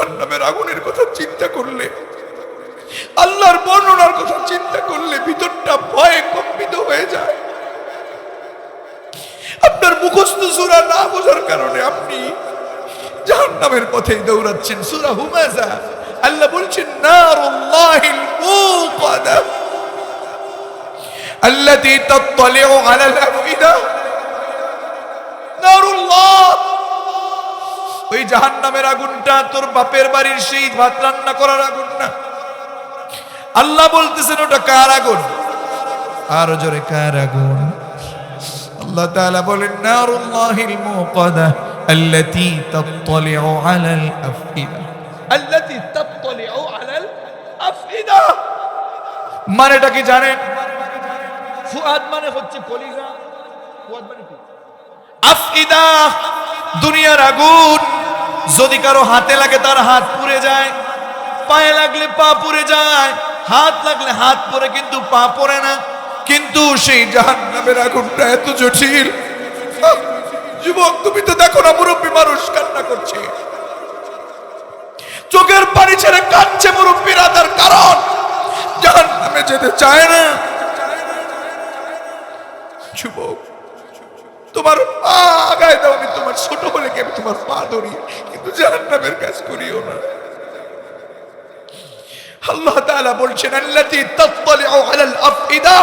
জাহান্নামের আগুনের কথা চিন্তা করলে, আল্লাহর বর্ণনার কথা চিন্তা করলে ভিতরটা ভয়ে কম্পিত হয়ে যায়। আপনার মুখস্থ সূরা না বোঝার কারণে আপনি জাহান্নামের পথেই দৌড়াচ্ছেন। সূরা হুমাযা আল্লাহ বলছেন নারুল্লাহিল মুকাদা আল্লাতী তাত্তালিউ আলাল আফইদা। নারুল্লাহ, ওই জাহান্নামের আগুনটা তোর বাপের বাড়ির সেই ভাত রান্না করার আগুন না। আল্লাহ বলতেছেন ওটা কার আগুন? আরো জোরে, কার আগুন? আল্লাহ তাআলা বলেন নারুল্লাহিল মুকাদা আল্লাতী তাত্তালিউ আলাল আফইদা। আল্লাতী তাত্তালিউ আলাল আফইদা মানেটা কি জানেন? ফুয়াদ মানে হচ্ছে কলিজা, ফুয়াদ মানে কি? আফইদা দুনিয়ার আগুন। যদি কারো হাতে লাগে তার হাত পুড়ে যায়, পায়ে লাগলে পা পুড়ে যায়, হাত লাগলে হাত পুড়ে কিন্তু পা পুড়ে না। কিন্তু সেই জাহান্নামের আগুনটা এত জটিল। যুবক, তুমি তো দেখো না মুরব্বী মানুষ কান্না করছে, চোখের পানি ছেড়ে কাঁদছে মুরব্বীরা, তার কারণ জাহান্নামে যেতে চায় না। যুবক, তোমার পা আগায় দাও, আমি তোমার ছোট বলে কি আমি তোমার পা ধরি, কিন্তু জাহান্নামের কাজ করিও না। আল্লাহ তাআলা বলছেন আল্লাতী তাত্তালিউ আলাল আফইদা,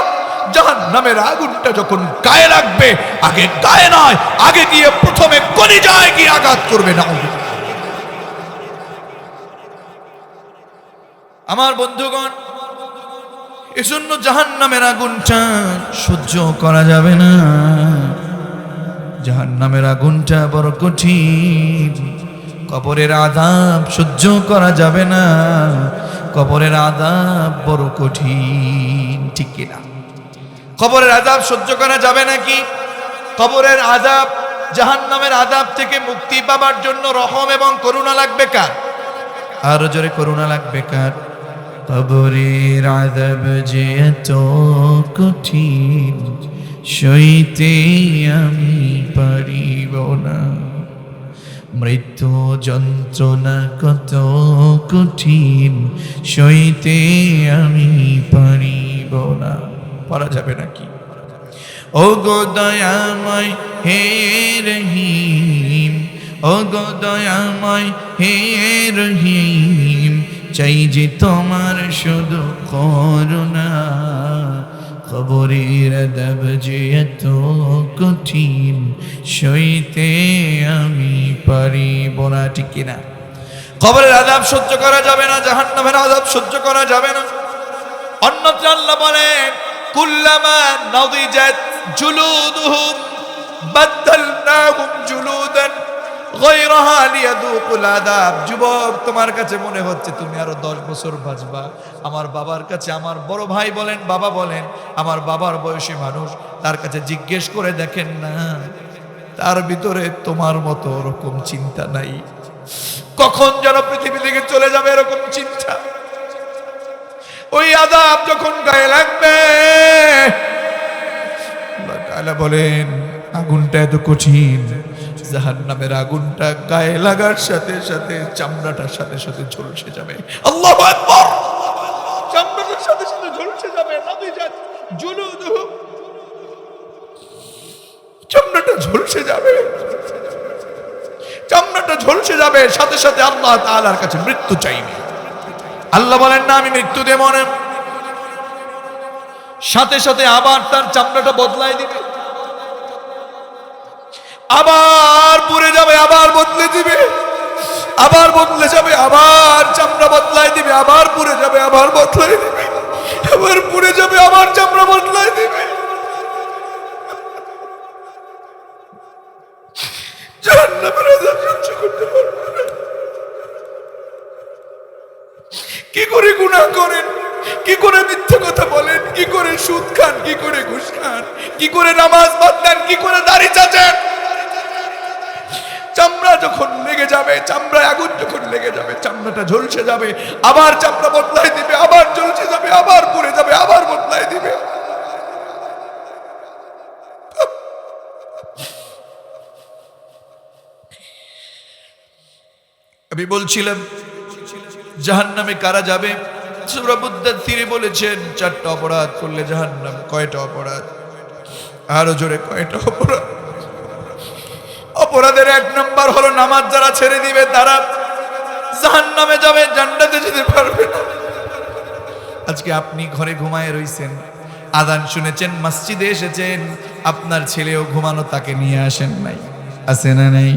জাহান্নামের আগুনটা যখন গায়ে লাগবে, আগে গায়ে নয়, আগে গিয়ে প্রথমে কলিজায় গিয়ে আঘাত করবে না। আমার বন্ধুগণ, এজন্য জাহান্নামের আগুনটা সহ্য করা যাবে না। জাহান্নামের আগুনটা বড় কঠিন। কবরের আযাব সহ্য করা যাবে না। কবরের আযাব বড় কঠিন, ঠিক কিনা? কবরের আযাব সহ্য করা যাবে নাকি? কবরের আযাব, জাহান্নামের আযাব থেকে মুক্তি পাবার জন্য রহম এবং করুণা লাগবে কার? আরো জোরে, করুণা লাগবে কার? কবরের আযাব যে এত কঠিন, সইতে আমি পারিব না। মৃত্যু যন্ত্রণা কত কঠিন, সইতে আমি পারিব না। পারা যাবে নাকি? ও গো দয়াময় হে রহিম, ও গো দয়াময় হে রহিম, চাই যে তোমার শুধু করুণা। কবরের আযাব যে এত কঠিন, সইতে আমি পারিব না, ঠিক কিনা? কবরের আযাব সহ্য করা যাবে না, জাহান্নামের আযাব সহ্য করা যাবে না। অন্যত্র আল্লাহ বলেন কুল্লামা নাদিজাত জুলুদুহুম বাদদালনাহুম জুলুদান গায়রাহা লিয়াযুকুল আযাব। যুবক, তোমার কাছে মনে হচ্ছে তুমি আরো 10 বছর বাঁচবা। আমার বাবার কাছে, আমার বড় ভাই বলেন, বাবা বলেন, আমার বাবার বয়সী মানুষ, তার কাছে জিজ্ঞেস করে দেখেন না, তার ভিতরে তোমার মতো ওরকম চিন্তা নাই। কখন যেন পৃথিবী থেকে চলে যাবে এরকম চিন্তা। ওই আযাব যখন গায়ে লাগবে, আল্লাহ তাআলা বলেন আগুনটা এত কঠিন, জাহান্নামের আগুনটা গায়ে লাগার সাথে সাথে চামড়াটার সাথে সাথে ঝলসে যাবে। আল্লাহু আকবার! চামড়াটার সাথে সাথে ঝলসে যাবে। নাদিজাত জুলুদুহুম, চামড়াটা ঝলসে যাবে, চামড়াটা ঝলসে যাবে। সাথে সাথে আল্লাহ তাআলার কাছে মৃত্যু চাইবে। আল্লাহ বলেন না আমি মৃত্যু দেব না, সাথে সাথে আবার তার চামড়াটা বদলাই দিবে, আবার পুড়ে যাবে, আবার বদলে দিবে, আবার বদলে যাবে, আবার চামড়া বদলাই দিবে, আবার পুড়ে যাবে, আবার বদলাই দিবে, আবার পুড়ে যাবে, আবার চামড়া বদলাই দিবে। জাহান্নামের আযাব সহ্য করতে পারবে না। কি করে গুনাহ করেন, কি করে মিথ্যা কথা বলেন, কি করে সুদ খান, কি করে ঘুষ খান, কি করে নামাজ বাদ দেন, কি করে দাড়ি চাচেন। চামড়া যখন লেগে যাবে, চামড়ায় আগুন যখন লেগে যাবে, চামড়াটা ঝলসে যাবে, আবার চামড়া বদলাই দিবে, আবার ঝলসে যাবে, আবার পুড়ে যাবে, আবার বদলাই দিবে। আমি বলছিলাম জাহান্নামে কারা যাবে? সূরা মুদ্দাথিরে বলেছেন 4টা অপরাধ করলে জাহান্নাম। কয়টা অপরাধ? আরো জোরে, কয়টা অপরাধ? অপরাধের 1 নাম্বার হলো নামাজ যারা ছেড়ে দিবে তারা জাহান্নামে যাবে, জান্নাতে যেতে পারবে না। আজকে আপনি ঘরে ঘুমায় রইছেন, আযান শুনেছেন, মসজিদে এসেছেন, আপনার ছেলেও ঘুমানো, তাকে নিয়ে আসেন নাই, আছে না নাই?